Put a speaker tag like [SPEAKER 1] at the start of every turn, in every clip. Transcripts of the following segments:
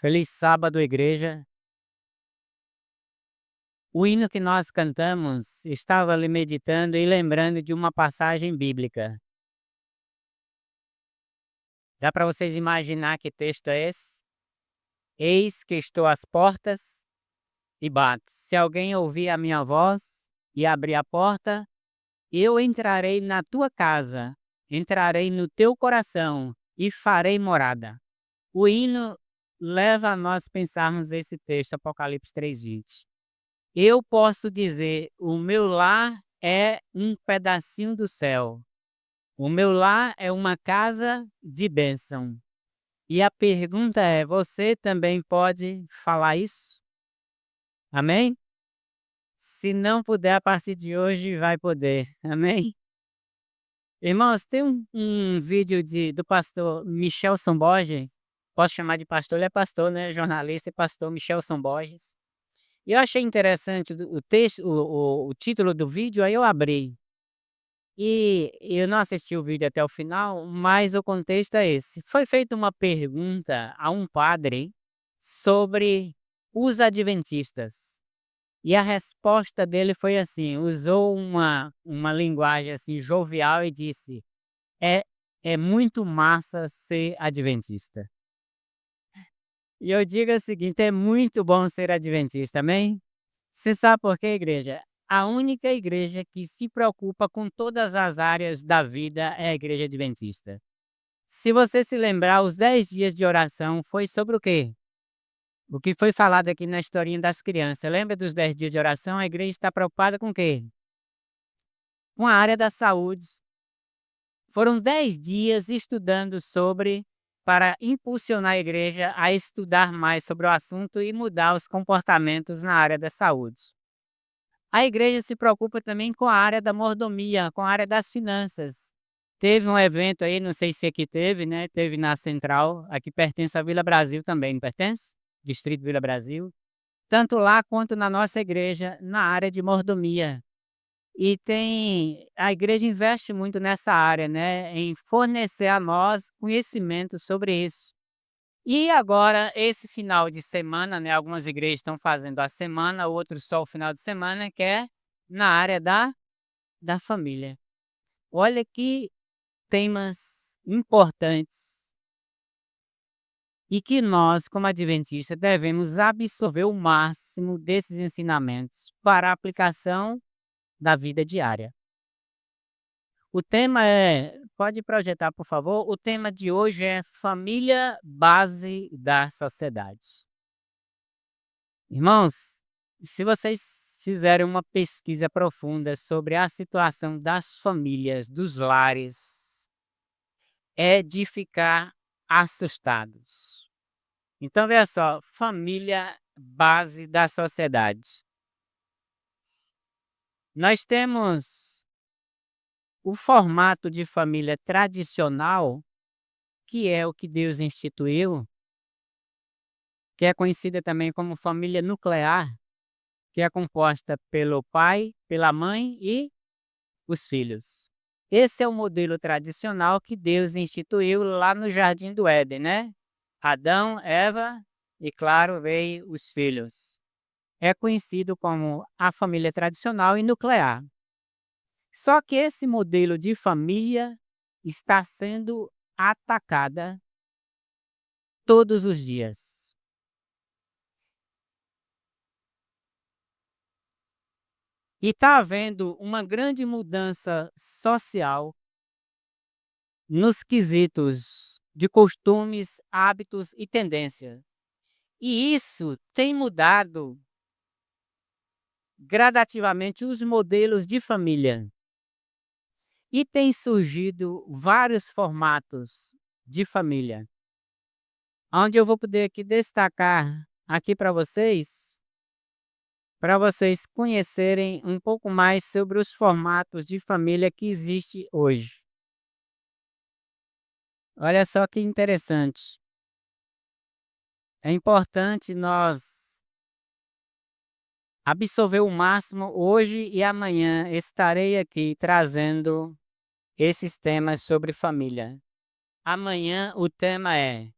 [SPEAKER 1] Feliz sábado, igreja. O hino que nós cantamos, estava ali meditando e lembrando de uma passagem bíblica. Dá para vocês imaginar que texto é esse? Eis que estou às portas e bato. Se alguém ouvir a minha voz e abrir a porta, eu entrarei na tua casa, entrarei no teu coração e farei morada. O hino leva a nós pensarmos esse texto, Apocalipse 3:20. Eu posso dizer, o meu lar é um pedacinho do céu. O meu lar é uma casa de bênção. E a pergunta é, você também pode falar isso? Amém? Se não puder, a partir de hoje vai poder. Amém? Irmãos, tem um vídeo do pastor Michelson Borges. Posso chamar de pastor, ele é pastor, né? Jornalista e pastor Michelson Borges. E eu achei interessante o texto, o título do vídeo, aí eu abri. E eu não assisti o vídeo até o final, mas o contexto é esse. Foi feita uma pergunta a um padre sobre os adventistas. E a resposta dele foi assim, usou uma linguagem assim jovial e disse: "É é muito massa ser adventista". E eu digo o seguinte: é muito bom ser adventista, amém? Você sabe por quê, igreja? A única igreja que se preocupa com todas as áreas da vida é a igreja adventista. Se você se lembrar, os 10 dias de oração foi sobre o quê? O que foi falado aqui na historinha das crianças. Lembra dos 10 dias de oração? A igreja está preocupada com o quê? Com a área da saúde. Foram 10 dias estudando sobre, para impulsionar a igreja a estudar mais sobre o assunto e mudar os comportamentos na área da saúde. A igreja se preocupa também com a área da mordomia, com a área das finanças. Teve um evento aí, não sei se aqui teve, né? Teve na Central, aqui pertence à Vila Brasil também, não pertence? Distrito Vila Brasil. Tanto lá quanto na nossa igreja, na área de mordomia. E a igreja investe muito nessa área, né? Em fornecer a nós conhecimento sobre isso. E agora, esse final de semana, né, algumas igrejas estão fazendo a semana, outros só o final de semana, que é na área da família. Olha que temas importantes e que nós, como adventistas, devemos absorver o máximo desses ensinamentos para a aplicação da vida diária. O tema pode projetar, por favor? O tema de hoje é família, base da sociedade. Irmãos, se vocês fizerem uma pesquisa profunda sobre a situação das famílias, dos lares, é de ficar assustados. Então, veja só, família, base da sociedade. Nós temos o formato de família tradicional, que é o que Deus instituiu, que é conhecida também como família nuclear, que é composta pelo pai, pela mãe e os filhos. Esse é o modelo tradicional que Deus instituiu lá no Jardim do Éden, né? Adão, Eva e, claro, veio os filhos. É conhecido como a família tradicional e nuclear. Só que esse modelo de família está sendo atacada todos os dias. E está havendo uma grande mudança social nos quesitos de costumes, hábitos e tendência. E isso tem mudado gradativamente os modelos de família. E tem surgido vários formatos de família. Onde eu vou poder aqui destacar aqui para vocês conhecerem um pouco mais sobre os formatos de família que existe hoje. Olha só que interessante. É importante nós absorver o máximo hoje e amanhã estarei aqui trazendo esses temas sobre família. Amanhã o tema é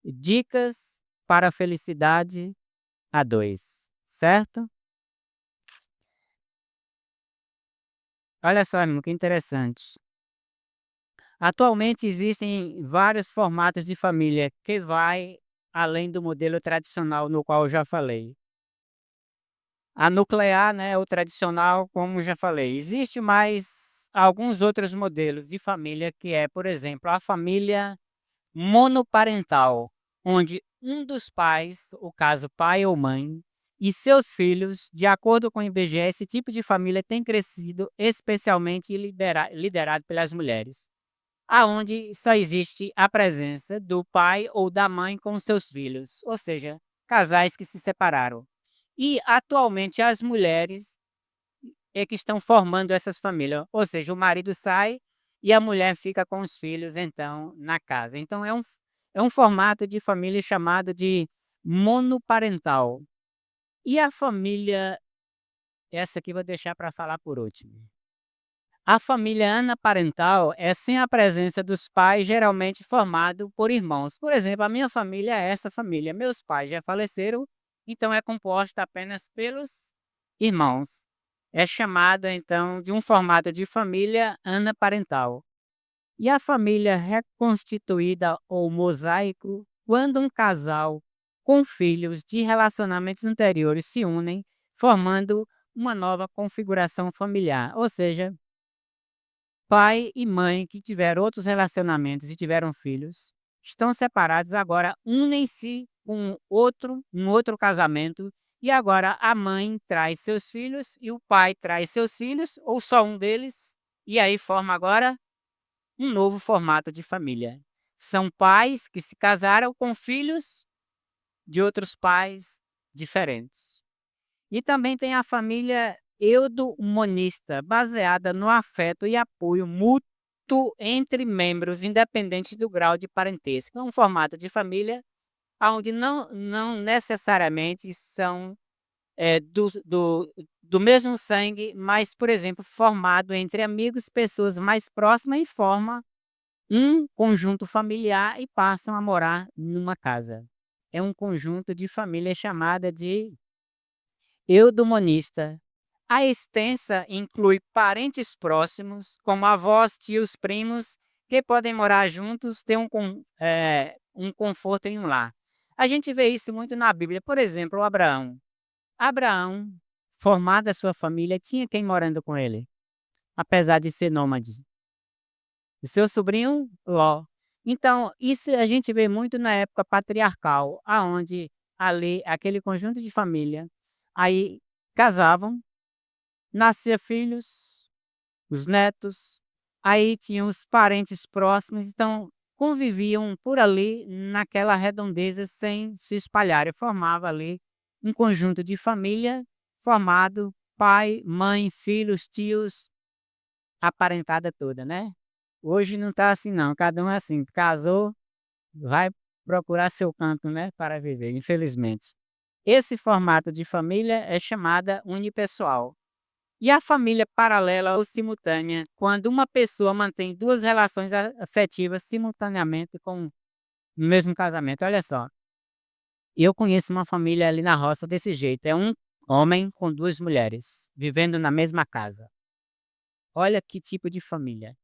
[SPEAKER 1] dicas para a felicidade a dois, certo? Olha só, irmão, que interessante. Atualmente existem vários formatos de família que vai além do modelo tradicional no qual eu já falei. A nuclear, né, o tradicional, como já falei. Existe mais alguns outros modelos de família que é, por exemplo, a família monoparental, onde um dos pais, o caso pai ou mãe, e seus filhos, de acordo com o IBGE, esse tipo de família tem crescido especialmente liderado pelas mulheres, aonde só existe a presença do pai ou da mãe com seus filhos, ou seja, casais que se separaram. E atualmente as mulheres é que estão formando essas famílias, ou seja, o marido sai e a mulher fica com os filhos então na casa. Então é um formato de família chamado de monoparental. E a família, essa aqui eu vou deixar para falar por último. A família anaparental é sem a presença dos pais, geralmente formado por irmãos. Por exemplo, a minha família é essa família. Meus pais já faleceram, então é composta apenas pelos irmãos. É chamada então de um formato de família anaparental. E a família reconstituída ou mosaico, quando um casal com filhos de relacionamentos anteriores se unem, formando uma nova configuração familiar, ou seja, pai e mãe que tiveram outros relacionamentos e tiveram filhos, estão separados, agora unem-se com um outro casamento, e agora a mãe traz seus filhos e o pai traz seus filhos, ou só um deles, e aí forma agora um novo formato de família. São pais que se casaram com filhos de outros pais diferentes. E também tem a família eudo-monista, baseada no afeto e apoio mútuo entre membros, independente do grau de parentesco. É um formato de família onde não necessariamente são do mesmo sangue, mas, por exemplo, formado entre amigos, pessoas mais próximas e forma um conjunto familiar e passam a morar numa casa. É um conjunto de família chamada de eudomonista. A extensa inclui parentes próximos, como avós, tios, primos, que podem morar juntos, ter um conforto em um lar. A gente vê isso muito na Bíblia. Por exemplo, o Abraão. Abraão, formada a sua família, tinha quem morando com ele, apesar de ser nômade. O seu sobrinho, Ló. Então, isso a gente vê muito na época patriarcal, aonde ali, aquele conjunto de família, aí casavam, nascia filhos, os netos, aí tinham os parentes próximos, então conviviam por ali naquela redondeza sem se espalhar e formava ali um conjunto de família formado pai, mãe, filhos, tios, a parentada toda, né. Hoje não está assim não, cada um é assim, casou, vai procurar seu canto, né, para viver, infelizmente. Esse formato de família é chamada unipessoal. E a família paralela ou simultânea, quando uma pessoa mantém 2 relações afetivas simultaneamente com o mesmo casamento. Olha só, eu conheço uma família ali na roça desse jeito, é um homem com 2 mulheres, vivendo na mesma casa. Olha que tipo de família.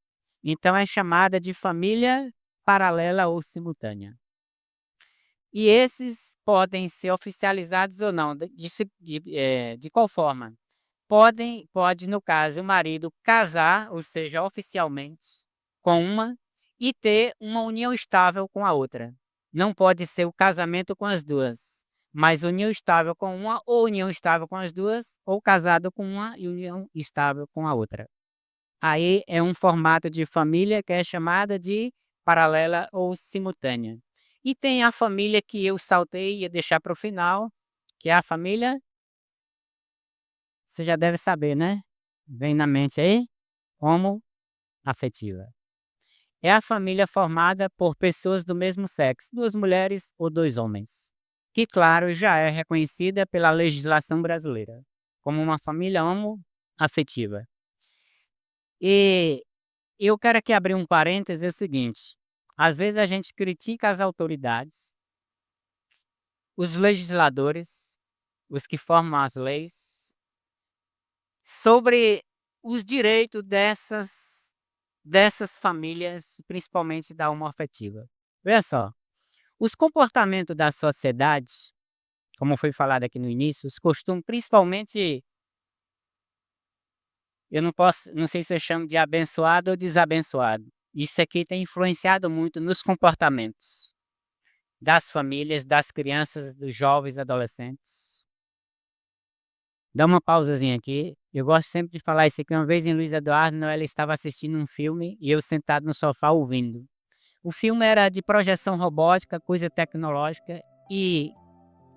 [SPEAKER 1] Então é chamada de família paralela ou simultânea. E esses podem ser oficializados ou não, de qual forma? Pode, no caso, o marido casar, ou seja, oficialmente, com uma e ter uma união estável com a outra. Não pode ser o casamento com as duas, mas união estável com uma, ou união estável com as duas, ou casado com uma e união estável com a outra. Aí é um formato de família que é chamada de paralela ou simultânea. E tem a família que eu saltei e ia deixar para o final, que é a família, você já deve saber, né? Vem na mente aí? Homoafetiva. É a família formada por pessoas do mesmo sexo, 2 mulheres ou 2 homens, que, claro, já é reconhecida pela legislação brasileira como uma família homoafetiva. E eu quero aqui abrir um parêntese, é o seguinte, às vezes a gente critica as autoridades os legisladores, os que formam as leis, sobre os direitos dessas famílias, principalmente da homoafetiva. Veja só, os comportamentos da sociedade, como foi falado aqui no início, os costumes, principalmente, não sei se eu chamo de abençoado ou desabençoado. Isso aqui tem influenciado muito nos comportamentos das famílias, das crianças, dos jovens, adolescentes. Dá uma pausazinha aqui. Eu gosto sempre de falar isso aqui. Uma vez em Luiz Eduardo, ela estava assistindo um filme e eu sentado no sofá ouvindo. O filme era de projeção robótica, coisa tecnológica, e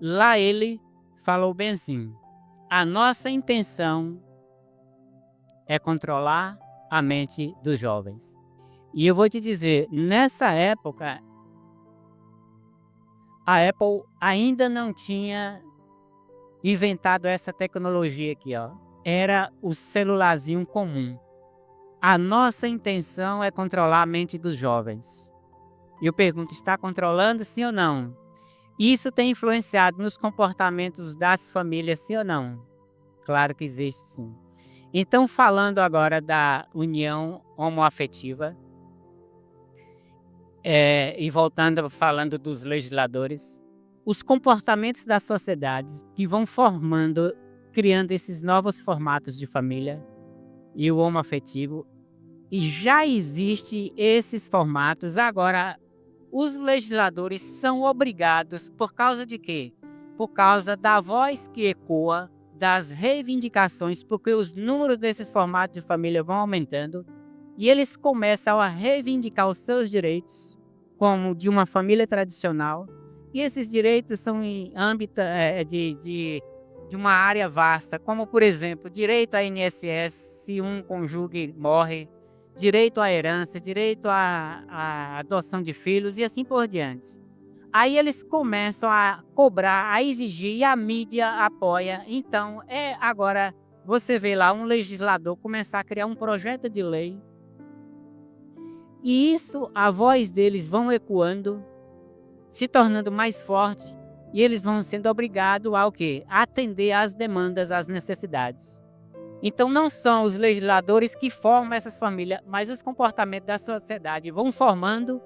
[SPEAKER 1] lá ele falou bem assim: a nossa intenção é controlar a mente dos jovens. E eu vou te dizer, nessa época, a Apple ainda não tinha inventado essa tecnologia aqui, ó. Era o celularzinho comum. A nossa intenção é controlar a mente dos jovens. Eu pergunto, está controlando, sim ou não? Isso tem influenciado nos comportamentos das famílias, sim ou não? Claro que existe, sim. Então, falando agora da união homoafetiva, e voltando falando dos legisladores, os comportamentos da sociedade que vão formando, criando esses novos formatos de família e o homoafetivo, e já existe esses formatos. Agora, os legisladores são obrigados, por causa de quê? Por causa da voz que ecoa, das reivindicações, porque os números desses formatos de família vão aumentando, e eles começam a reivindicar os seus direitos, como de uma família tradicional, e esses direitos são em âmbito de uma área vasta, como, por exemplo, direito à INSS, se um cônjuge morre, direito à herança, direito à adoção de filhos e assim por diante. Aí eles começam a cobrar, a exigir, e a mídia apoia. Então, agora você vê lá um legislador começar a criar um projeto de lei, e isso, a voz deles vão ecoando, se tornando mais forte, e eles vão sendo obrigados a o quê? A atender às demandas, às necessidades. Então não são os legisladores que formam essas famílias, mas os comportamentos da sociedade vão formando,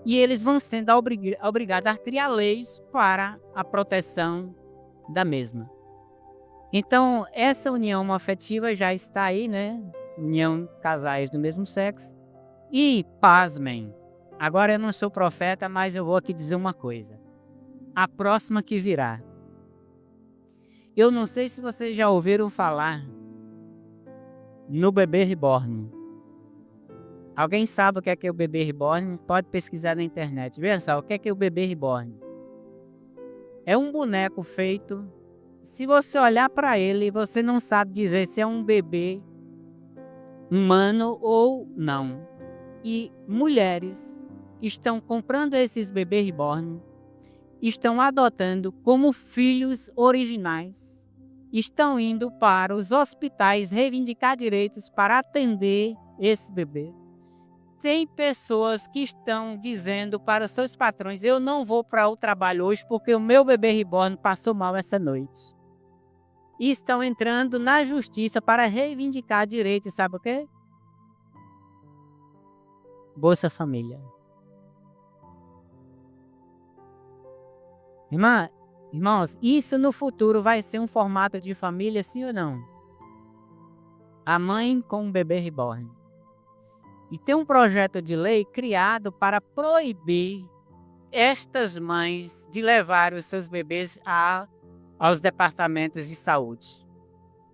[SPEAKER 1] e eles vão sendo obrigados a criar leis para a proteção da mesma. Então essa união homoafetiva já está aí, né? União casais do mesmo sexo. E, pasmem, agora eu não sou profeta, mas eu vou aqui dizer uma coisa. A próxima que virá. Eu não sei se vocês já ouviram falar no bebê reborn. Alguém sabe o que é o bebê reborn? Pode pesquisar na internet. Veja só, o que é o bebê reborn? É um boneco feito, se você olhar para ele, você não sabe dizer se é um bebê humano ou não. E mulheres estão comprando esses bebês reborn, estão adotando como filhos originais, estão indo para os hospitais reivindicar direitos para atender esse bebê. Tem pessoas que estão dizendo para os seus patrões: eu não vou para o trabalho hoje porque o meu bebê reborn passou mal essa noite. E estão entrando na justiça para reivindicar direitos, sabe o quê? Bolsa Família. Irmãos, isso no futuro vai ser um formato de família, sim ou não? A mãe com o bebê reborn. E tem um projeto de lei criado para proibir estas mães de levar os seus bebês aos departamentos de saúde.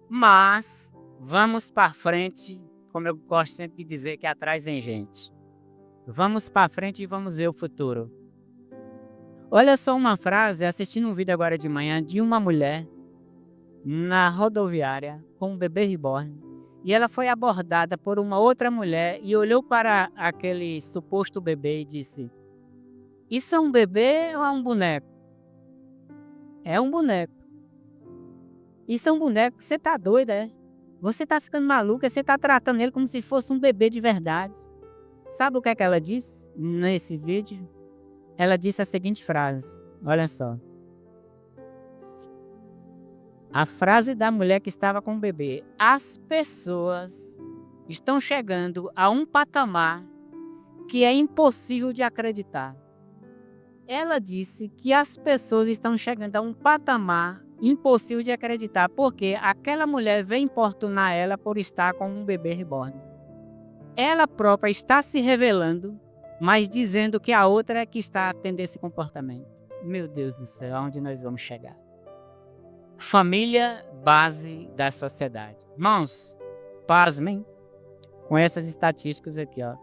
[SPEAKER 1] Mas vamos para frente, como eu gosto sempre de dizer, que atrás vem gente. Vamos para frente e vamos ver o futuro. Olha só uma frase, assistindo um vídeo agora de manhã de uma mulher na rodoviária com um bebê reborn. E ela foi abordada por uma outra mulher e olhou para aquele suposto bebê e disse: isso é um bebê ou é um boneco? É um boneco. Isso é um boneco, você tá doida, é? Você tá ficando maluca, você tá tratando ele como se fosse um bebê de verdade. Sabe o que é que ela disse nesse vídeo? Ela disse a seguinte frase, olha só: A frase da mulher que estava com o bebê. As pessoas estão chegando a um patamar que é impossível de acreditar. Ela disse que as pessoas estão chegando a um patamar impossível de acreditar, porque aquela mulher vem importunar ela por estar com um bebê reborn. Ela própria está se revelando, mas dizendo que a outra é que está tendo esse comportamento. Meu Deus do céu, aonde nós vamos chegar? Família, base da sociedade. Irmãos, pasmem com essas estatísticas aqui, ó.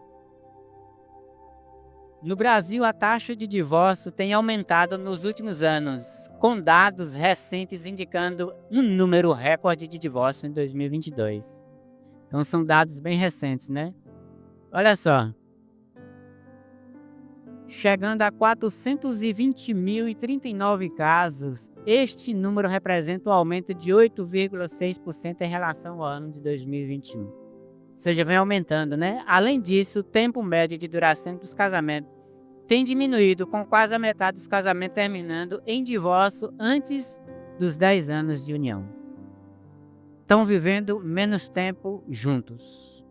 [SPEAKER 1] No Brasil, a taxa de divórcio tem aumentado nos últimos anos, com dados recentes indicando um número recorde de divórcio em 2022. Então, são dados bem recentes, né? Olha só. Chegando a 420.039 casos, este número representa um aumento de 8,6% em relação ao ano de 2021. Ou seja, vem aumentando, né? Além disso, o tempo médio de duração dos casamentos tem diminuído, com quase a metade dos casamentos terminando em divórcio antes dos 10 anos de união. Estão vivendo menos tempo juntos.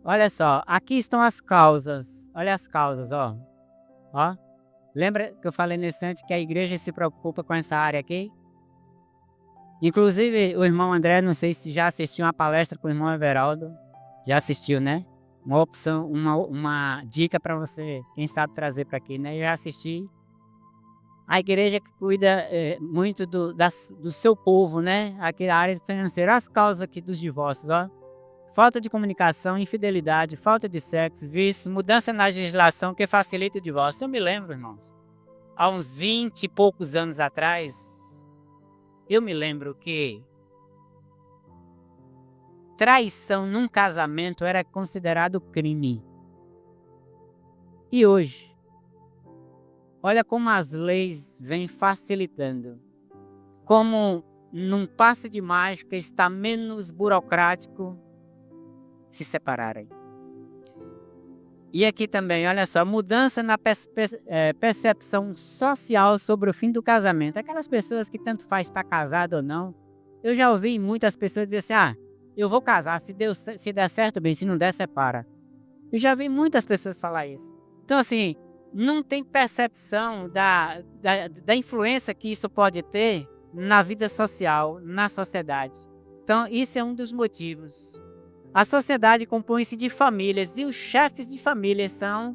[SPEAKER 1] Olha só, aqui estão as causas. Olha as causas, ó. Ó. Lembra que eu falei nesse antes que a igreja se preocupa com essa área aqui? Inclusive, o irmão André, não sei se já assistiu uma palestra com o irmão Everaldo. Já assistiu, né? Uma opção, uma dica para você, quem sabe trazer para aqui, né? Eu já assisti. A igreja que cuida muito do seu povo, né? Aqui na área financeira. As causas aqui dos divórcios, ó. Falta de comunicação, infidelidade, falta de sexo, vício, mudança na legislação que facilita o divórcio. Eu me lembro, irmãos, há uns 20 e poucos anos atrás, eu me lembro que traição num casamento era considerado crime. E hoje, olha como as leis vêm facilitando. Como num passe de mágica está menos burocrático se separarem. E aqui também, olha só, mudança na percepção social sobre o fim do casamento. Aquelas pessoas que tanto faz estar casado ou não. Eu já ouvi muitas pessoas dizer assim, eu vou casar, se der certo bem, se não der, separa. Eu já vi muitas pessoas falar isso. Então assim, não tem percepção da influência que isso pode ter na vida social, na sociedade. Então isso é um dos motivos. A sociedade compõe-se de famílias e os chefes de família são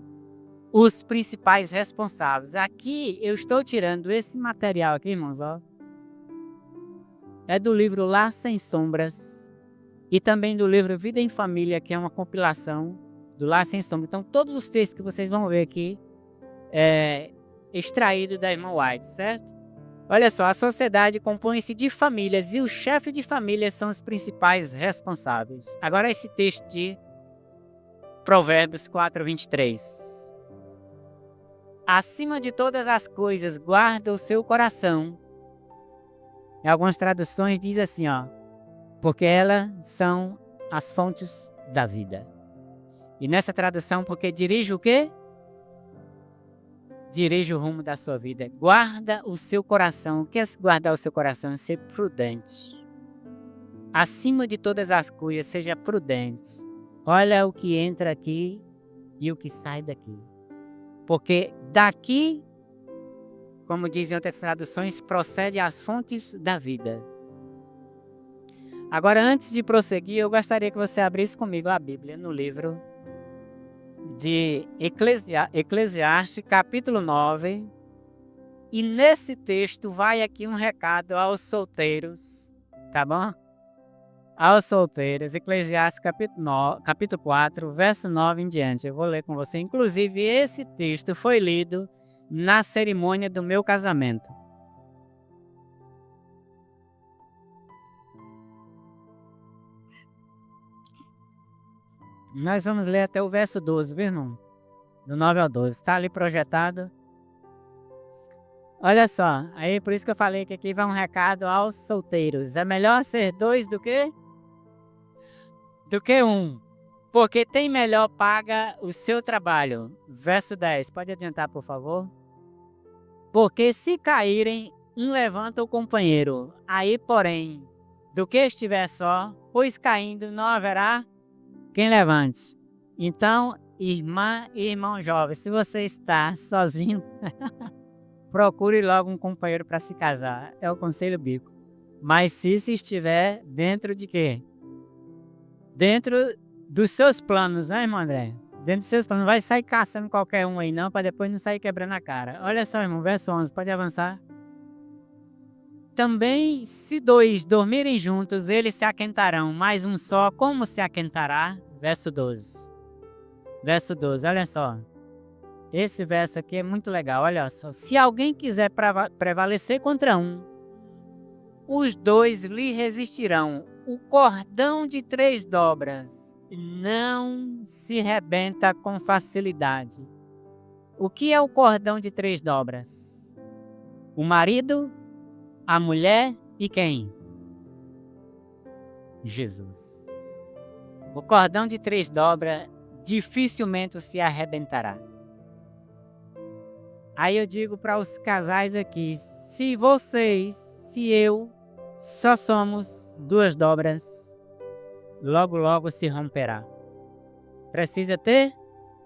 [SPEAKER 1] os principais responsáveis. Aqui eu estou tirando esse material aqui, irmãos, ó. É do livro Lar Sem Sombras e também do livro Vida em Família, que é uma compilação do Lar Sem Sombras. Então todos os textos que vocês vão ver aqui é extraído da irmã White, certo? Olha só, a sociedade compõe-se de famílias e os chefes de família são os principais responsáveis. Agora esse texto de Provérbios 4:23. Acima de todas as coisas, guarda o seu coração. Em algumas traduções diz assim, ó, porque elas são as fontes da vida. E nessa tradução, porque dirige o quê? Dirige o rumo da sua vida. Guarda o seu coração. O que é guardar o seu coração? É ser prudente. Acima de todas as coisas, seja prudente. Olha o que entra aqui e o que sai daqui. Porque daqui, como dizem outras traduções, procede as fontes da vida. Agora, antes de prosseguir, eu gostaria que você abrisse comigo a Bíblia no livro de Eclesiastes, capítulo 9, e nesse texto vai aqui um recado aos solteiros, tá bom? Aos solteiros, Eclesiastes capítulo 4, verso 9 em diante, eu vou ler com você. Inclusive, esse texto foi lido na cerimônia do meu casamento. Nós vamos ler até o verso 12, viu, irmão? Do 9 ao 12. Está ali projetado. Olha só. Aí por isso que eu falei que aqui vai um recado aos solteiros. É melhor ser dois do que um. Porque tem melhor paga o seu trabalho. Verso 10. Pode adiantar, por favor? Porque se caírem, um levanta o companheiro. Aí, porém, do que estiver só, pois caindo não haverá quem levante. Então, irmã e irmão jovem, se você está sozinho, procure logo um companheiro para se casar. É o conselho bíblico. Mas se estiver dentro de quê? Dentro dos seus planos, né, irmão André? Dentro dos seus planos. Não vai sair caçando qualquer um aí não, para depois não sair quebrando a cara. Olha só, irmão, verso 11, pode avançar. Também, se dois dormirem juntos, eles se aquentarão, mas um só, como se aquentará? Verso 12. Verso 12, olha só. Esse verso aqui é muito legal, olha só. Se alguém quiser prevalecer contra um, os dois lhe resistirão. O cordão de 3 dobras não se rebenta com facilidade. O que é o cordão de 3 dobras? O marido, a mulher e quem? Jesus. O cordão de 3 dobras dificilmente se arrebentará. Aí eu digo para os casais aqui, se eu, só somos 2 dobras, logo logo se romperá. Precisa ter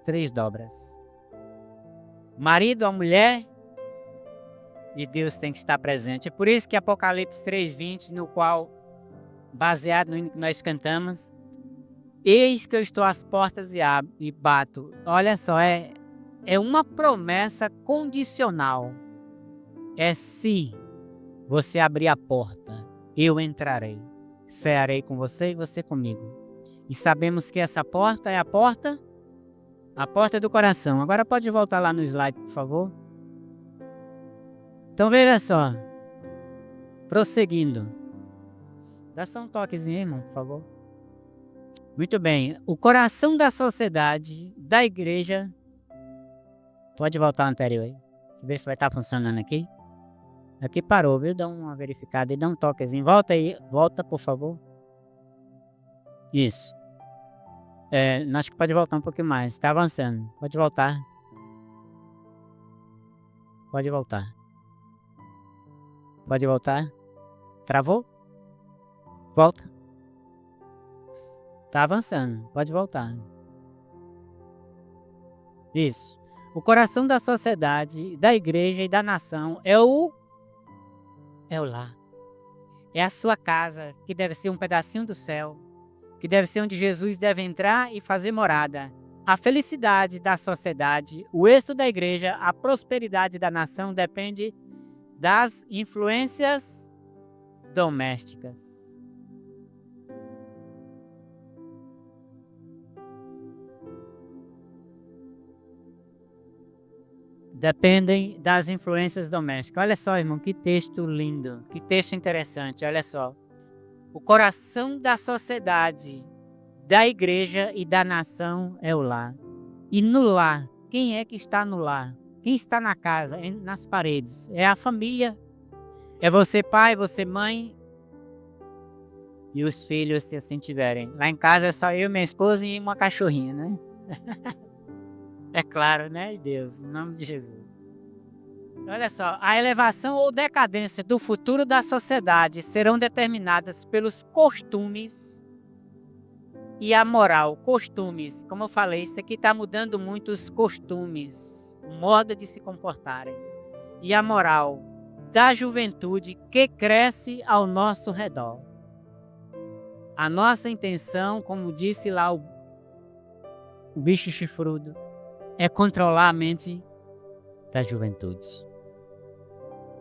[SPEAKER 1] 3 dobras. Marido, a mulher e Deus tem que estar presente. É por isso que Apocalipse 3:20, no qual, baseado no hino que nós cantamos, eis que eu estou às portas e bato. Olha só, é uma promessa condicional. É se você abrir a porta, eu entrarei. Cearei com você e você comigo. E sabemos que essa porta é a porta do coração. Agora pode voltar lá no slide, por favor. Então veja só. Prosseguindo. Dá só um toquezinho, irmão, por favor. Muito bem. O coração da sociedade, da igreja. Pode voltar ao anterior aí. Deixa eu ver se vai estar funcionando aqui. Aqui parou, viu? Dá uma verificada e dá um toquezinho. Volta aí. Volta, por favor. Isso. Acho que pode voltar um pouquinho mais. Está avançando. Pode voltar. Pode voltar. Pode voltar. Travou? Volta. Tá avançando. Pode voltar. Isso. O coração da sociedade, da igreja e da nação é o lar. É a sua casa, que deve ser um pedacinho do céu, que deve ser onde Jesus deve entrar e fazer morada. A felicidade da sociedade, o êxito da igreja, a prosperidade da nação depende das influências domésticas. Dependem das influências domésticas. Olha só, irmão, que texto lindo, que texto interessante, olha só. O coração da sociedade, da igreja e da nação é o lar. E no lar, quem é que está no lar? Quem está na casa, nas paredes? É a família. É você pai, você mãe e os filhos, se assim tiverem. Lá em casa é só eu, minha esposa e uma cachorrinha, né? É claro, né, Deus? Em nome de Jesus. Olha só, a elevação ou decadência do futuro da sociedade serão determinadas pelos costumes e a moral. Costumes, como eu falei, isso aqui está mudando muito os costumes, o modo de se comportarem. E a moral da juventude que cresce ao nosso redor. A nossa intenção, como disse lá o bicho chifrudo, é controlar a mente da juventude.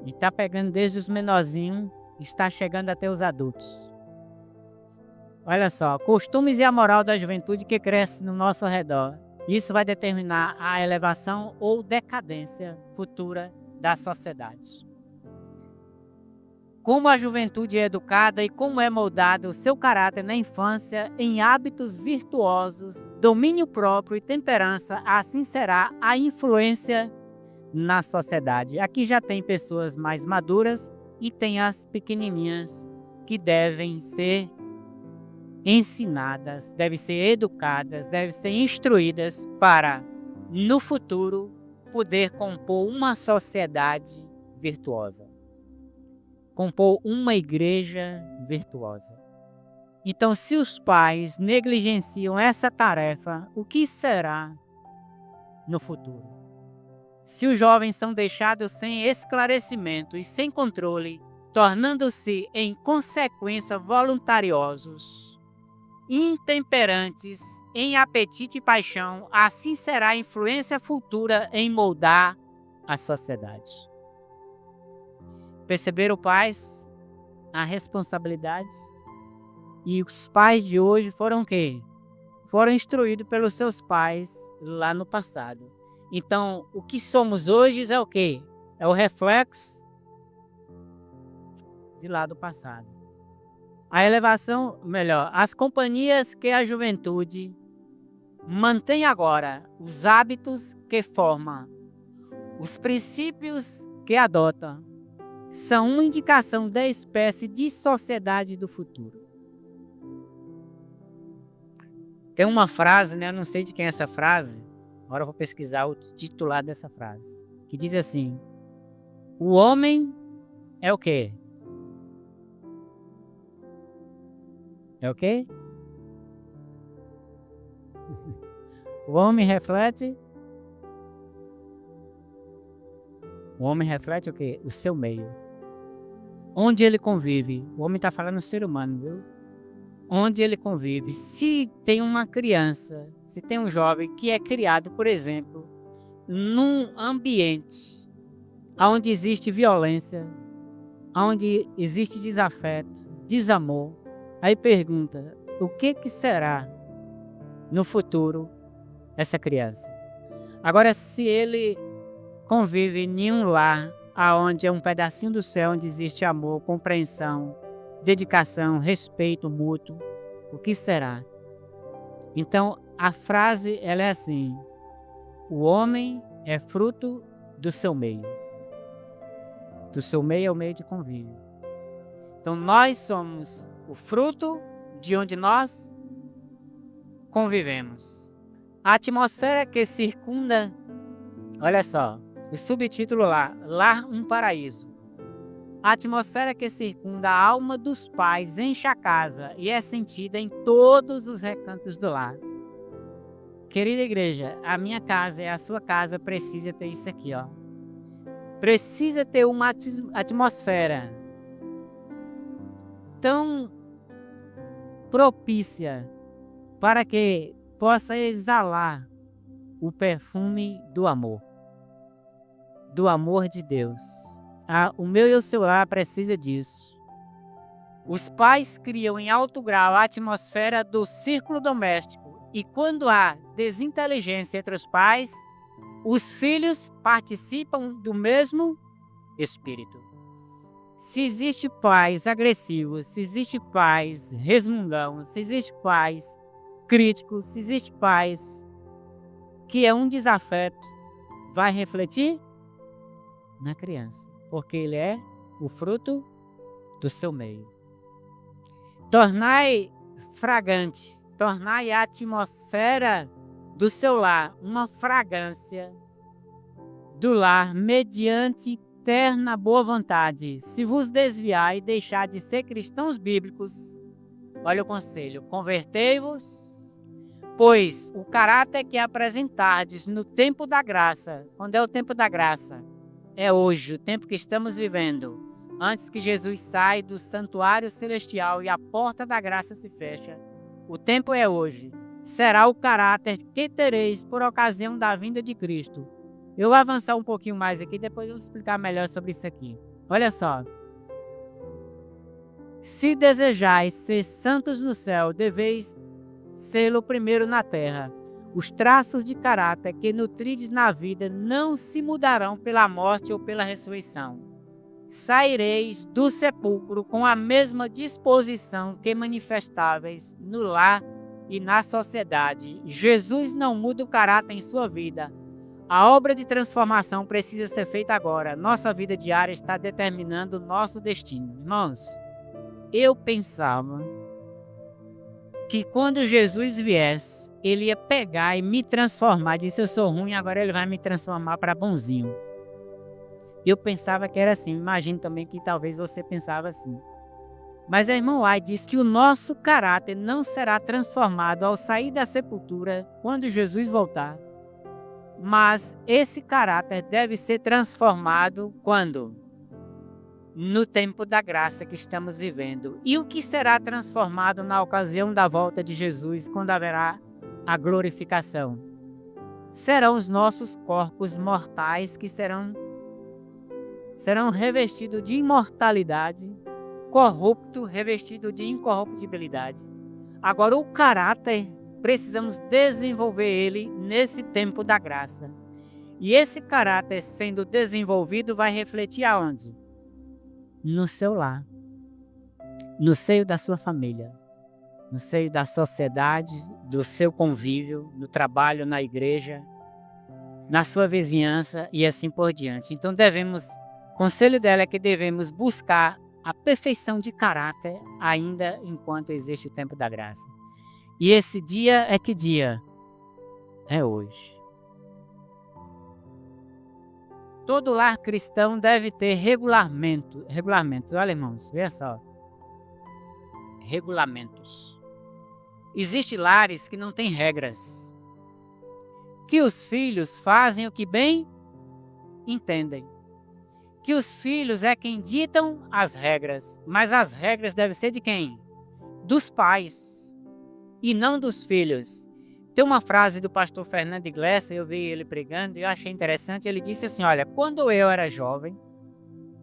[SPEAKER 1] E está pegando desde os menorzinhos, está chegando até os adultos. Olha só, costumes e a moral da juventude que cresce no nosso redor. Isso vai determinar a elevação ou decadência futura da sociedade. Como a juventude é educada e como é moldado o seu caráter na infância em hábitos virtuosos, domínio próprio e temperança, assim será a influência na sociedade. Aqui já tem pessoas mais maduras e tem as pequenininhas que devem ser ensinadas, devem ser educadas, devem ser instruídas para, no futuro, poder compor uma sociedade virtuosa. compor uma igreja virtuosa. Então, se os pais negligenciam essa tarefa, o que será no futuro? Se os jovens são deixados sem esclarecimento e sem controle, tornando-se, em consequência, voluntariosos, intemperantes, em apetite e paixão, assim será a influência futura em moldar a sociedade. Perceberam, pais, a responsabilidade? E os pais de hoje foram o quê? Foram instruídos pelos seus pais lá no passado. Então, o que somos hoje é o quê? É o reflexo de lá do passado. A elevação, melhor, as companhias que a juventude mantém agora, os hábitos que forma, os princípios que adota, são uma indicação da espécie de sociedade do futuro. Tem uma frase, né? Eu não sei de quem é essa frase. Agora eu vou pesquisar o titular dessa frase. Que diz assim: o homem é o quê? É o quê? O homem reflete. O homem reflete o quê? O seu meio. Onde ele convive. O homem está falando ser humano, viu? Onde ele convive. Se tem uma criança, se tem um jovem que é criado, por exemplo, num ambiente onde existe violência, onde existe desafeto, desamor, aí pergunta, o que será no futuro essa criança? Agora, se ele convive em um lar onde é um pedacinho do céu, onde existe amor, compreensão, dedicação, respeito mútuo, o que será? Então, a frase ela é assim: o homem é fruto do seu meio. Do seu meio é o meio de convívio. Então, nós somos o fruto de onde nós convivemos. A atmosfera que circunda, olha só, o subtítulo lá, Lar um Paraíso. A atmosfera que circunda a alma dos pais enche a casa e é sentida em todos os recantos do lar. Querida igreja, a minha casa e a sua casa precisa ter isso aqui, ó. Precisa ter uma atmosfera tão propícia para que possa exalar o perfume do amor de Deus. O meu e o seu lar precisa disso. Os pais criam em alto grau a atmosfera do círculo doméstico e quando há desinteligência entre os pais, os filhos participam do mesmo espírito. Se existe pais agressivos, se existe pais resmungão, se existe pais críticos, se existe pais que é um desafeto, vai refletir na criança, porque ele é o fruto do seu meio. Tornai fragante, tornai a atmosfera do seu lar uma fragrância do lar mediante terna boa vontade. Se vos desviar e deixar de ser cristãos bíblicos, olha o conselho, convertei-vos, pois o caráter que apresentardes no tempo da graça, quando é o tempo da graça? É hoje, o tempo que estamos vivendo, antes que Jesus saia do santuário celestial e a porta da graça se fecha. O tempo é hoje. Será o caráter que tereis por ocasião da vinda de Cristo. Eu vou avançar um pouquinho mais aqui, depois eu vou explicar melhor sobre isso aqui. Olha só. Se desejais ser santos no céu, deveis sê-lo primeiro na terra. Os traços de caráter que nutrides na vida não se mudarão pela morte ou pela ressurreição. Saireis do sepulcro com a mesma disposição que manifestáveis no lar e na sociedade. Jesus não muda o caráter em sua vida. A obra de transformação precisa ser feita agora. Nossa vida diária está determinando o nosso destino. Irmãos, eu pensava que quando Jesus viesse, ele ia pegar e me transformar. Disse, eu sou ruim, agora ele vai me transformar para bonzinho. Eu pensava que era assim, imagino também que talvez você pensava assim. Mas a irmã White diz que o nosso caráter não será transformado ao sair da sepultura quando Jesus voltar. Mas esse caráter deve ser transformado quando? No tempo da graça que estamos vivendo. E o que será transformado na ocasião da volta de Jesus, quando haverá a glorificação? Serão os nossos corpos mortais que serão revestidos de imortalidade, corrupto revestido de incorruptibilidade. Agora, o caráter, precisamos desenvolver ele nesse tempo da graça. E esse caráter sendo desenvolvido vai refletir aonde? No seu lar, no seio da sua família, no seio da sociedade, do seu convívio, no trabalho, na igreja, na sua vizinhança e assim por diante. Então o conselho dela é que devemos buscar a perfeição de caráter ainda enquanto existe o tempo da graça. E esse dia é que dia? É hoje. Todo lar cristão deve ter regulamentos. Olha, irmãos, veja só. Regulamentos. Existem lares que não têm regras. Que os filhos fazem o que bem entendem. Que os filhos é quem ditam as regras, mas as regras devem ser de quem? Dos pais e não dos filhos. Tem uma frase do pastor Fernando Iglesias, eu vi ele pregando e eu achei interessante. Ele disse assim: olha, quando eu era jovem,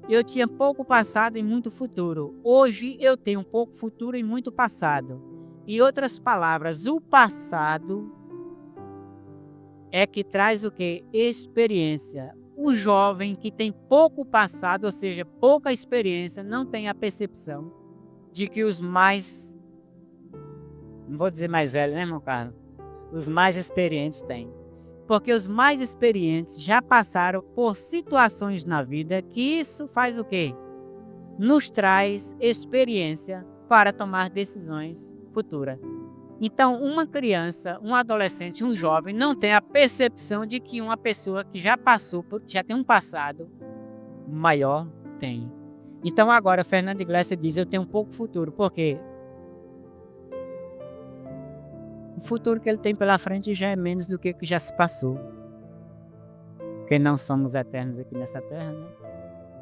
[SPEAKER 1] eu tinha pouco passado e muito futuro. Hoje eu tenho pouco futuro e muito passado. Em outras palavras, o passado é que traz o quê? Experiência. O jovem que tem pouco passado, ou seja, pouca experiência, não tem a percepção de que os mais, não vou dizer mais velhos, né, irmão Carlos? Os mais experientes têm. Porque os mais experientes já passaram por situações na vida que isso faz o quê? Nos traz experiência para tomar decisões futuras. Então, uma criança, um adolescente, um jovem não tem a percepção de que uma pessoa que já passou, já tem um passado maior, tem. Então, agora, Fernando Iglesias diz: eu tenho um pouco futuro. Por quê? O futuro que ele tem pela frente já é menos do que já se passou. Porque não somos eternos aqui nessa terra, né?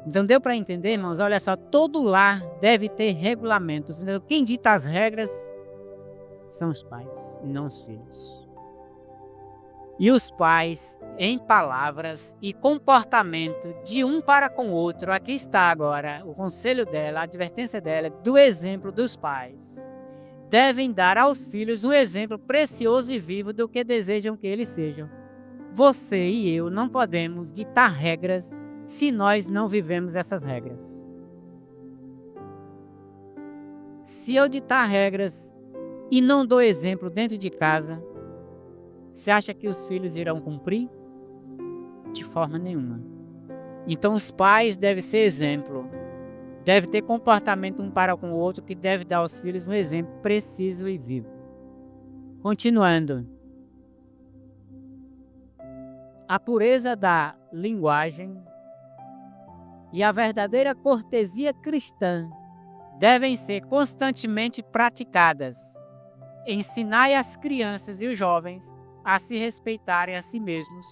[SPEAKER 1] Então, deu para entender, irmãos? Olha só, todo lar deve ter regulamentos. Então, quem dita as regras são os pais e não os filhos. E os pais, em palavras e comportamento de um para com o outro, aqui está agora o conselho dela, a advertência dela, do exemplo dos pais. Devem dar aos filhos um exemplo precioso e vivo do que desejam que eles sejam. Você e eu não podemos ditar regras se nós não vivemos essas regras. Se eu ditar regras e não dou exemplo dentro de casa, você acha que os filhos irão cumprir? De forma nenhuma. Então os pais devem ser exemplo. Deve ter comportamento um para com o outro que deve dar aos filhos um exemplo preciso e vivo. Continuando. A pureza da linguagem e a verdadeira cortesia cristã devem ser constantemente praticadas. Ensinai as crianças e os jovens a se respeitarem a si mesmos,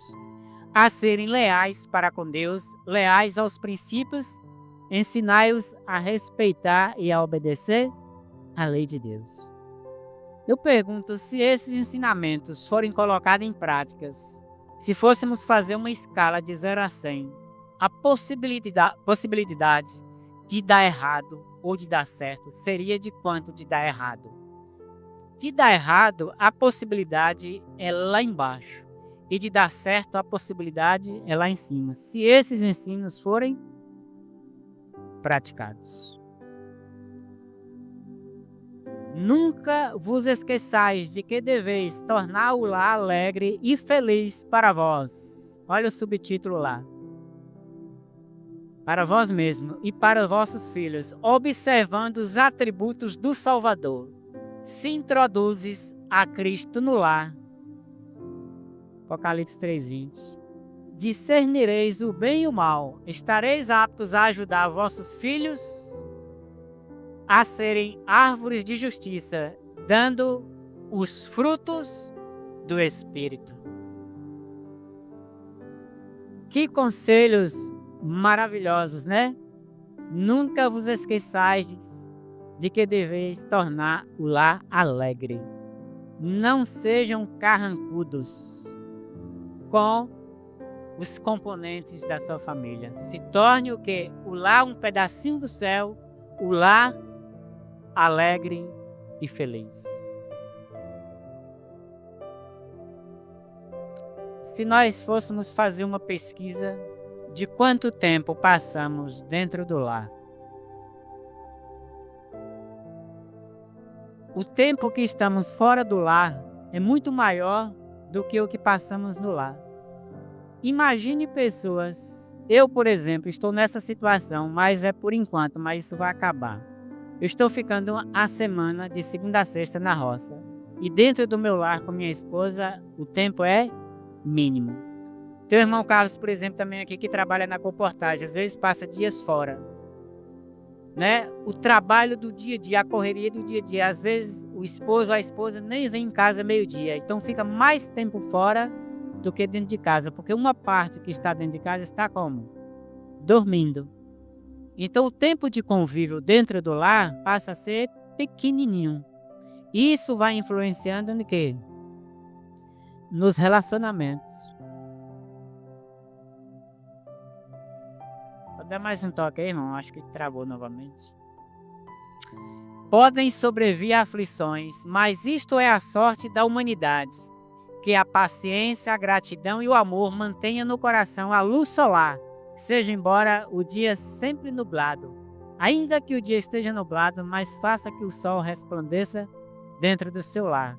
[SPEAKER 1] a serem leais para com Deus, leais aos princípios. Ensinai-os a respeitar e a obedecer a lei de Deus. Eu pergunto, se esses ensinamentos forem colocados em práticas, se fôssemos fazer uma escala de 0 a 100, a possibilidade de dar errado ou de dar certo seria de quanto de dar errado? De dar errado, a possibilidade é lá embaixo. E de dar certo, a possibilidade é lá em cima. Se esses ensinos forem praticados. Nunca vos esqueçais de que deveis tornar o lar alegre e feliz para vós. Olha o subtítulo lá. Para vós mesmos e para vossos filhos, observando os atributos do Salvador. Se introduzes a Cristo no lar. Apocalipse 3:20. discernireis o bem e o mal, estareis aptos a ajudar vossos filhos a serem árvores de justiça, dando os frutos do Espírito. Que conselhos maravilhosos, né? Nunca vos esqueçais de que deveis tornar o lar alegre. Não sejam carrancudos com os componentes da sua família. Se torne o quê? O lar um pedacinho do céu, o lar alegre e feliz. Se nós fôssemos fazer uma pesquisa de quanto tempo passamos dentro do lar, o tempo que estamos fora do lar é muito maior do que o que passamos no lar. Imagine pessoas, eu, por exemplo, estou nessa situação, mas é por enquanto, mas isso vai acabar. Eu estou ficando a semana de segunda a sexta na roça. E dentro do meu lar com minha esposa, o tempo é mínimo. Teu irmão Carlos, por exemplo, também aqui que trabalha na comportagem, às vezes passa dias fora. Né? O trabalho do dia a dia, a correria do dia a dia, às vezes o esposo ou a esposa nem vem em casa meio-dia, então fica mais tempo fora do que dentro de casa, porque uma parte que está dentro de casa está como? Dormindo. Então o tempo de convívio dentro do lar passa a ser pequenininho. Isso vai influenciando no quê? Nos relacionamentos. Vou dar mais um toque aí, irmão. Acho que travou novamente. Podem sobrevir aflições, mas isto é a sorte da humanidade. Que a paciência, a gratidão e o amor mantenham no coração a luz solar, seja embora o dia sempre nublado. Ainda que o dia esteja nublado, mas faça que o sol resplandeça dentro do seu lar.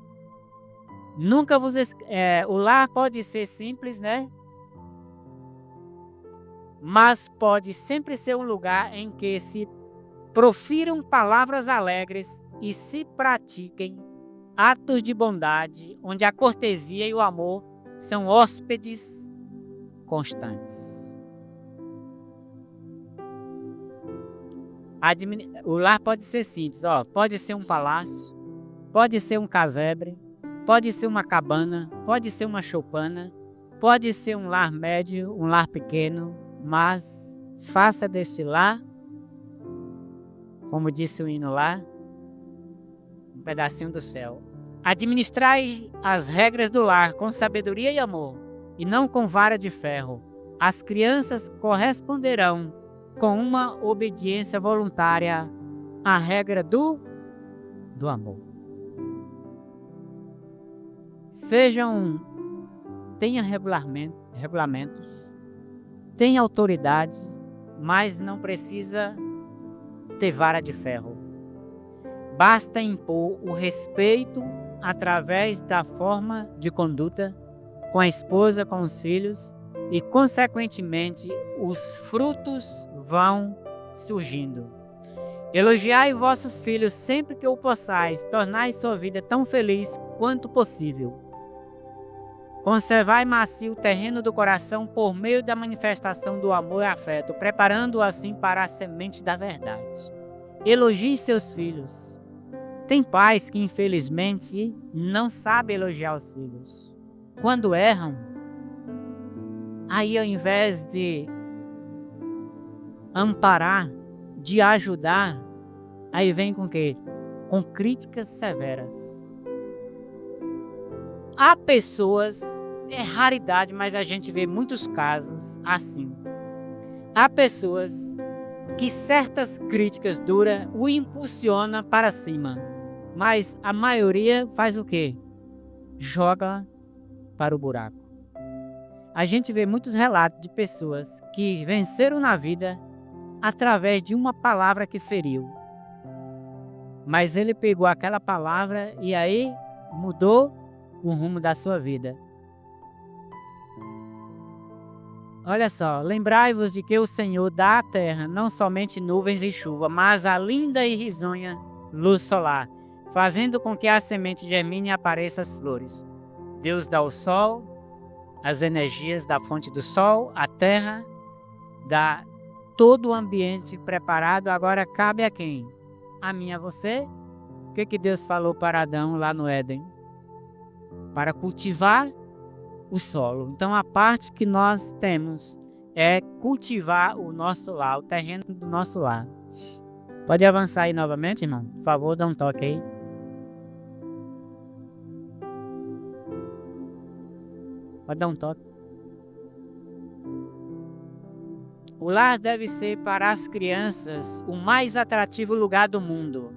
[SPEAKER 1] Nunca vos o lar pode ser simples, né? Mas pode sempre ser um lugar em que se profiram palavras alegres e se pratiquem atos de bondade, onde a cortesia e o amor são hóspedes constantes. O lar pode ser simples, pode ser um palácio, pode ser um casebre, pode ser uma cabana, pode ser uma choupana, pode ser um lar médio, um lar pequeno, mas faça deste lar, como disse o hino lá, um pedacinho do céu. Administrai as regras do lar com sabedoria e amor, e não com vara de ferro. As crianças corresponderão com uma obediência voluntária à regra do amor. Tenha regulamentos, tenha autoridade, mas não precisa ter vara de ferro. Basta impor o respeito através da forma de conduta com a esposa, com os filhos, e, consequentemente, os frutos vão surgindo. Elogiai vossos filhos sempre que o possais, tornai sua vida tão feliz quanto possível. Conservai macio o terreno do coração por meio da manifestação do amor e afeto, preparando-o assim para a semente da verdade. Elogie seus filhos. Tem pais que, infelizmente, não sabem elogiar os filhos. Quando erram, aí ao invés de amparar, de ajudar, aí vem com o quê? Com críticas severas. Há pessoas, é raridade, mas a gente vê muitos casos assim. Há pessoas que certas críticas duras o impulsiona para cima. Mas a maioria faz o quê? Joga para o buraco. A gente vê muitos relatos de pessoas que venceram na vida através de uma palavra que feriu. Mas ele pegou aquela palavra e aí mudou o rumo da sua vida. Olha só, lembrai-vos de que o Senhor dá à terra não somente nuvens e chuva, mas a linda e risonha luz solar, fazendo com que a semente germine e apareça as flores. Deus dá o sol as energias da fonte do sol, a terra, dá todo o ambiente preparado. Agora cabe a quem? A mim e a você. O que Deus falou para Adão lá no Éden? Para cultivar o solo. Então a parte que nós temos é cultivar o nosso lar, o terreno do nosso lar. Pode avançar aí novamente, irmão? Por favor, dá um toque aí. Pode dar um toque. O lar deve ser para as crianças o mais atrativo lugar do mundo.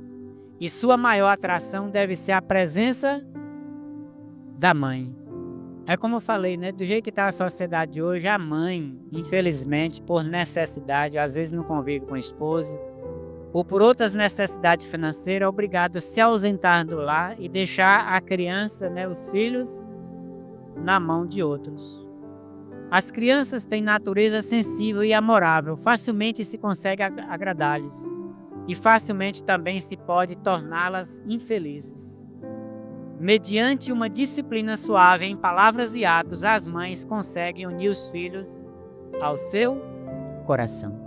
[SPEAKER 1] E sua maior atração deve ser a presença da mãe. É como eu falei, né? Do jeito que está a sociedade hoje, a mãe, infelizmente, por necessidade, às vezes não convive com o esposo, ou por outras necessidades financeiras, é obrigado a se ausentar do lar e deixar a criança, né, os filhos, na mão de outros. As crianças têm natureza sensível e amorável, facilmente se consegue agradar-lhes e facilmente também se pode torná-las infelizes. Mediante uma disciplina suave em palavras e atos, as mães conseguem unir os filhos ao seu coração.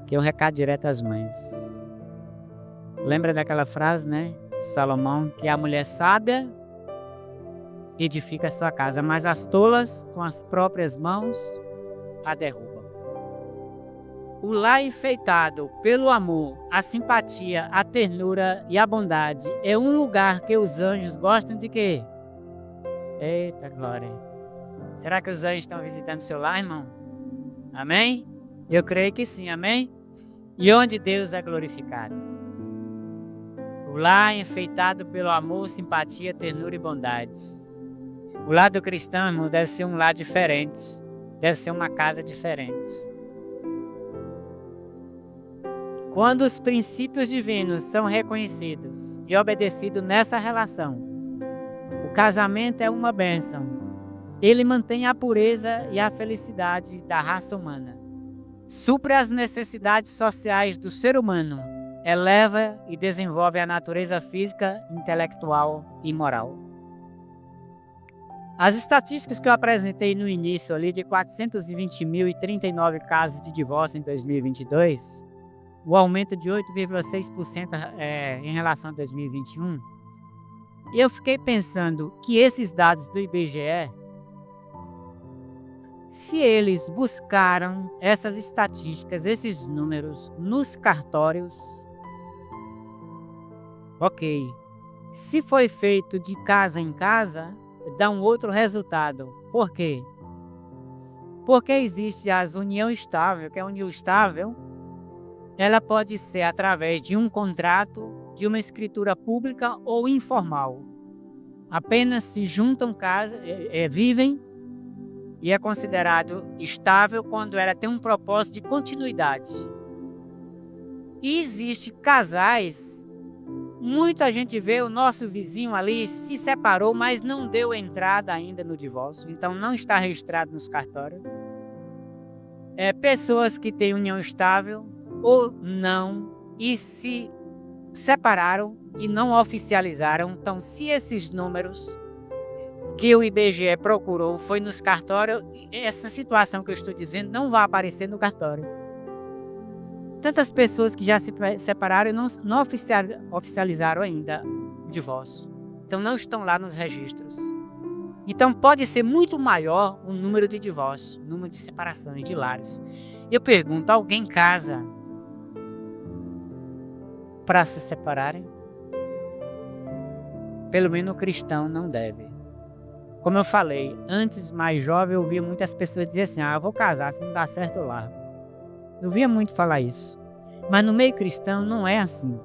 [SPEAKER 1] Que é um recado direto às mães. Lembra daquela frase, né, de Salomão, que a mulher sábia edifica a sua casa, mas as tolas com as próprias mãos a derrubam. O lar enfeitado pelo amor, a simpatia, a ternura e a bondade é um lugar que os anjos gostam de quê? Eita glória! Será que os anjos estão visitando seu lar, irmão? Amém? Eu creio que sim, amém? E onde Deus é glorificado? O lar enfeitado pelo amor, simpatia, ternura e bondade. O lar do cristão, irmão, deve ser um lar diferente. Deve ser uma casa diferente. Quando os princípios divinos são reconhecidos e obedecidos nessa relação, o casamento é uma bênção. Ele mantém a pureza e a felicidade da raça humana. Supre as necessidades sociais do ser humano. Eleva e desenvolve a natureza física, intelectual e moral. As estatísticas que eu apresentei no início ali de 420.039 casos de divórcio em 2022, o aumento de 8,6% em relação a 2021, e eu fiquei pensando que esses dados do IBGE, se eles buscaram essas estatísticas, esses números nos cartórios, ok. Se foi feito de casa em casa, dá um outro resultado. Por quê? Porque existe a união estável, que é a união estável, ela pode ser através de um contrato, de uma escritura pública ou informal. Apenas se juntam, vivem, e é considerado estável quando ela tem um propósito de continuidade. E existe casais, muita gente vê o nosso vizinho ali se separou, mas não deu entrada ainda no divórcio, então não está registrado nos cartórios. Pessoas que têm união estável ou não e se separaram e não oficializaram. Então, se esses números que o IBGE procurou foi nos cartórios, essa situação que eu estou dizendo não vai aparecer no cartório. Tantas pessoas que já se separaram e não oficializaram ainda o divórcio. Então não estão lá nos registros. Então pode ser muito maior o número de divórcios, o número de separações, de lares. Eu pergunto, alguém casa para se separarem? Pelo menos o cristão não deve. Como eu falei, antes mais jovem eu ouvia muitas pessoas dizer assim, eu vou casar se não dá certo lá. Eu ouvia muito falar isso. Mas no meio cristão não é assim.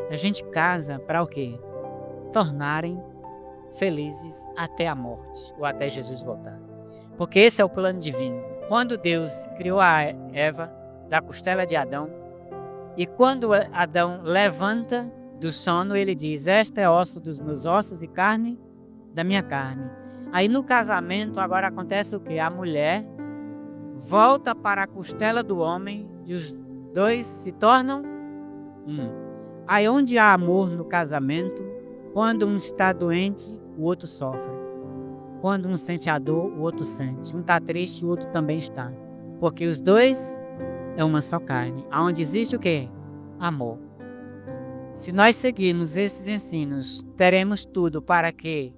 [SPEAKER 1] A gente casa para o quê? Tornarem felizes até a morte, ou até Jesus voltar. Porque esse é o plano divino. Quando Deus criou a Eva da costela de Adão, e quando Adão levanta do sono, ele diz, esta é osso dos meus ossos e carne da minha carne. Aí no casamento agora acontece o quê? A mulher volta para a costela do homem e os dois se tornam um. Aí onde há amor no casamento, quando um está doente, o outro sofre. quando um sente a dor, o outro sente. Um está triste, o outro também está. Porque os dois é uma só carne. Aonde existe o quê? Amor. Se nós seguirmos esses ensinos, teremos tudo para que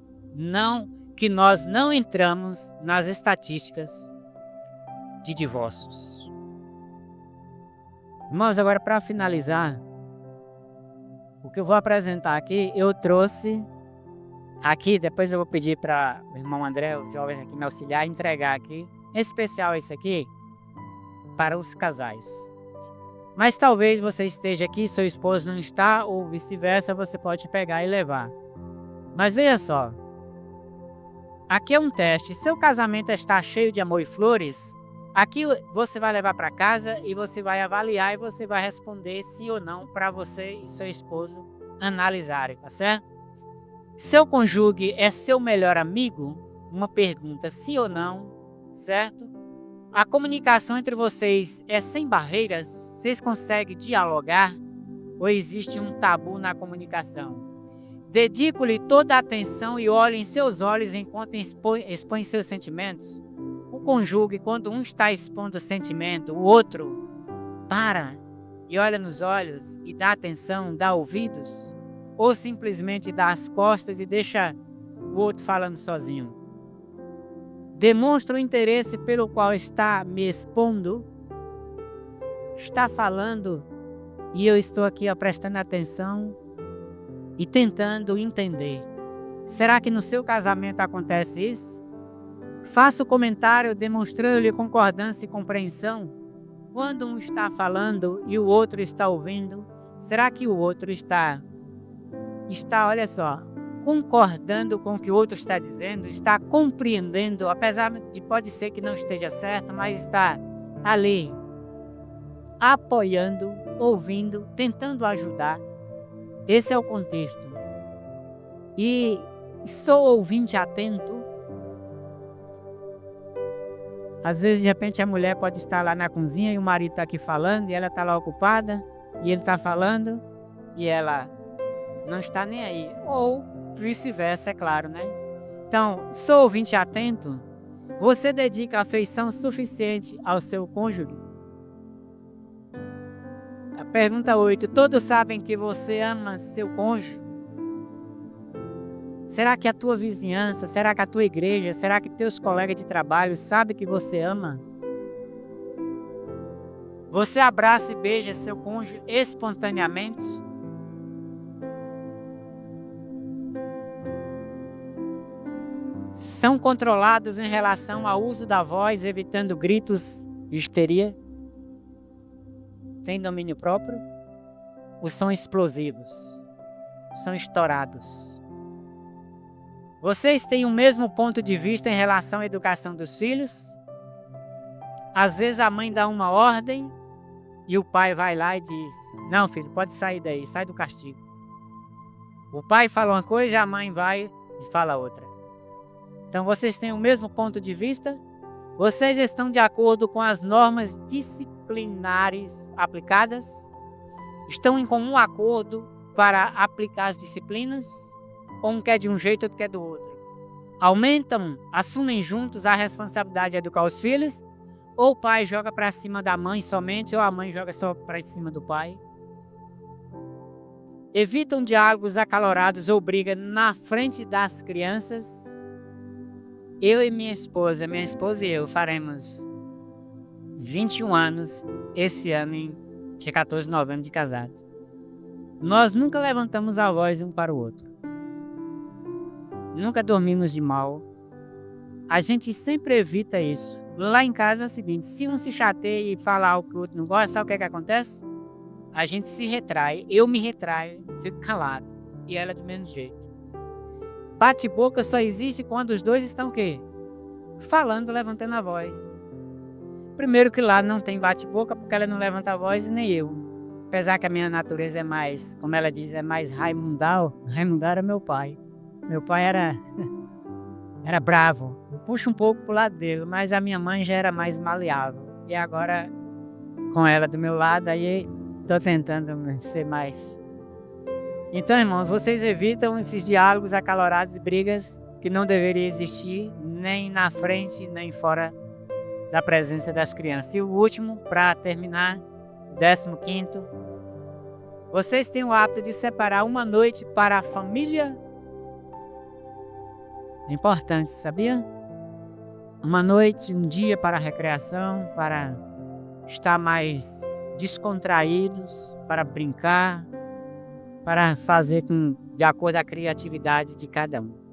[SPEAKER 1] nós não entramos nas estatísticas de divórcios. Irmãos, agora para finalizar, o que eu vou apresentar aqui, eu trouxe aqui, depois eu vou pedir para o irmão André, os jovens aqui me auxiliar, entregar aqui, em especial esse aqui, para os casais. Mas talvez você esteja aqui, seu esposo não está, ou vice-versa, você pode pegar e levar. Mas veja só, aqui é um teste. Seu casamento está cheio de amor e flores, aqui você vai levar para casa e você vai avaliar e você vai responder sim ou não para você e seu esposo analisarem, tá certo? Seu cônjuge é seu melhor amigo? Uma pergunta, sim ou não, certo? A comunicação entre vocês é sem barreiras? Vocês conseguem dialogar? Ou existe um tabu na comunicação? Dedico-lhe toda a atenção e olho em seus olhos enquanto expõe seus sentimentos? O cônjuge, quando um está expondo sentimento, o outro para e olha nos olhos e dá atenção, dá ouvidos? Ou simplesmente dá as costas e deixa o outro falando sozinho? Demonstra o interesse pelo qual está me expondo? Está falando e eu estou aqui prestando atenção e tentando entender. Será que no seu casamento acontece isso? Faça o comentário demonstrando-lhe concordância e compreensão. Quando um está falando e o outro está ouvindo, será que o outro está, olha só, concordando com o que o outro está dizendo, está compreendendo, apesar de pode ser que não esteja certo, mas está ali, apoiando, ouvindo, tentando ajudar. Esse é o contexto. E sou ouvinte atento. Às vezes, de repente, a mulher pode estar lá na cozinha e o marido está aqui falando, e ela está lá ocupada, e ele está falando, e ela não está nem aí. Ou vice-versa, é claro, né? Então, sou ouvinte atento. Você dedica afeição suficiente ao seu cônjuge? A pergunta 8. Todos sabem que você ama seu cônjuge? Será que a tua vizinhança, será que a tua igreja, será que teus colegas de trabalho sabem que você ama? Você abraça e beija seu cônjuge espontaneamente? São controlados em relação ao uso da voz, evitando gritos e histeria? Tem domínio próprio? Ou são explosivos? São estourados? Vocês têm o mesmo ponto de vista em relação à educação dos filhos? Às vezes a mãe dá uma ordem e o pai vai lá e diz: não, filho, pode sair daí, sai do castigo. O pai fala uma coisa e a mãe vai e fala outra. Então vocês têm o mesmo ponto de vista? Vocês estão de acordo com as normas disciplinares aplicadas? Estão em comum acordo para aplicar as disciplinas? Ou um quer de um jeito, outro quer do outro? Assumem juntos a responsabilidade de educar os filhos? Ou o pai joga para cima da mãe somente, ou a mãe joga só para cima do pai? Evitam diálogos acalorados ou briga na frente das crianças? Eu e minha esposa e eu faremos 21 anos esse ano, dia 14 de novembro, de casados. Nós nunca levantamos a voz um para o outro. Nunca dormimos de mal. A gente sempre evita isso. Lá em casa é o seguinte: se um se chateia e fala algo que o outro não gosta, sabe o que acontece? A gente se retrai, eu me retraio, fico calado. E ela do mesmo jeito. Bate-boca só existe quando os dois estão o quê? Falando, levantando a voz. Primeiro que lá não tem bate-boca, porque ela não levanta a voz e nem eu. Apesar que a minha natureza é mais, como ela diz, é mais raimundal. Raimundal era meu pai. Meu pai era bravo. Eu puxo um pouco pro lado dele, mas a minha mãe já era mais maleável. E agora, com ela do meu lado, aí tô tentando ser mais. Então, irmãos, vocês evitam esses diálogos acalorados e brigas que não deveria existir nem na frente, nem fora da presença das crianças. E o último, para terminar, 15º, vocês têm o hábito de separar uma noite para a família? É importante, sabia? Uma noite, um dia para a recreação, para estar mais descontraídos, para brincar, para fazer de acordo com a criatividade de cada um.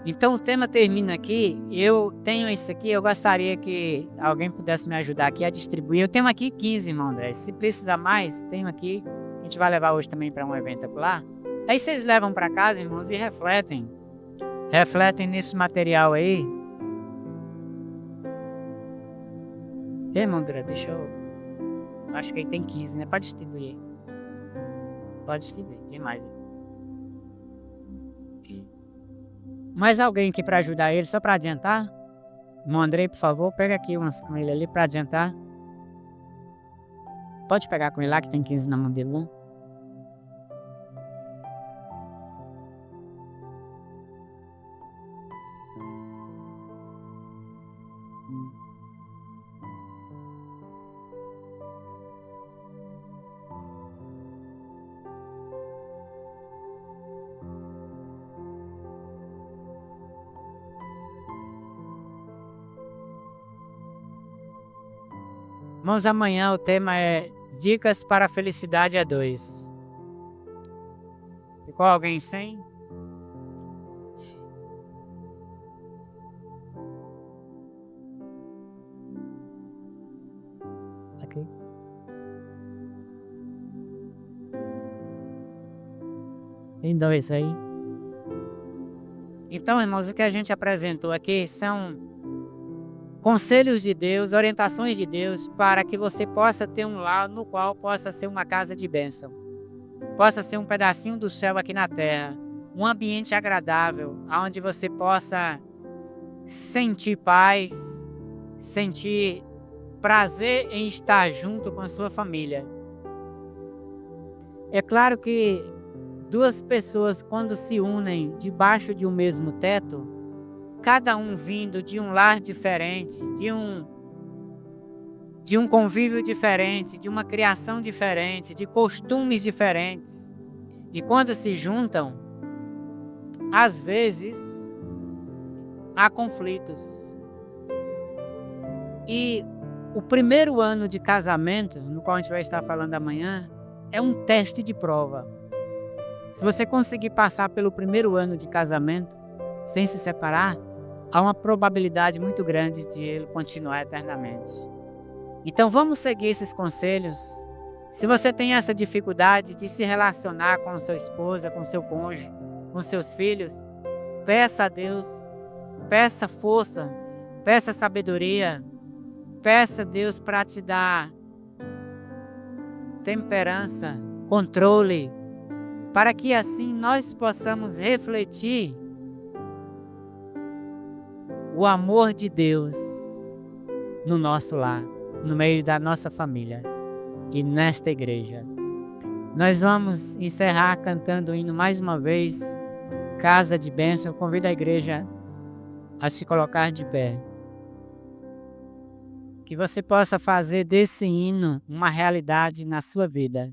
[SPEAKER 1] Então o tema termina aqui. Eu tenho isso aqui, eu gostaria que alguém pudesse me ajudar aqui a distribuir. Eu tenho aqui 15, irmão André. Se precisar mais, tenho aqui. A gente vai levar hoje também para um evento lá. Aí vocês levam para casa, irmãos, e refletem. Refletem nesse material aí. Ei, irmão André, deixa eu... Acho que aí tem 15, né? Pode distribuir. Pode distribuir. Tem mais. Mais alguém aqui para ajudar ele, só para adiantar? Irmão Andrei, por favor, pega aqui umas com ele ali para adiantar. Pode pegar com ele lá que tem 15 na mão dele, né? Irmãos, amanhã o tema é Dicas para a Felicidade a 2. Ficou alguém sem? Aqui. Tem 2 aí. Então, irmãos, o que a gente apresentou aqui são conselhos de Deus, orientações de Deus para que você possa ter um lar no qual possa ser uma casa de bênção. Possa ser um pedacinho do céu aqui na terra. Um ambiente agradável, onde você possa sentir paz, sentir prazer em estar junto com a sua família. É claro que duas pessoas, quando se unem debaixo de um mesmo teto, cada um vindo de um lar diferente, de um convívio diferente, de uma criação diferente, de costumes diferentes. E quando se juntam, às vezes, há conflitos. E o primeiro ano de casamento, no qual a gente vai estar falando amanhã, é um teste de prova. Se você conseguir passar pelo primeiro ano de casamento, sem se separar, há uma probabilidade muito grande de ele continuar eternamente. Então vamos seguir esses conselhos. Se você tem essa dificuldade de se relacionar com sua esposa, com seu cônjuge, com seus filhos, peça a Deus, peça força, peça sabedoria, peça a Deus para te dar temperança, controle, para que assim nós possamos refletir o amor de Deus no nosso lar, no meio da nossa família e nesta igreja. Nós vamos encerrar cantando o hino mais uma vez, Casa de Bênção. Eu convido a igreja a se colocar de pé. Que você possa fazer desse hino uma realidade na sua vida.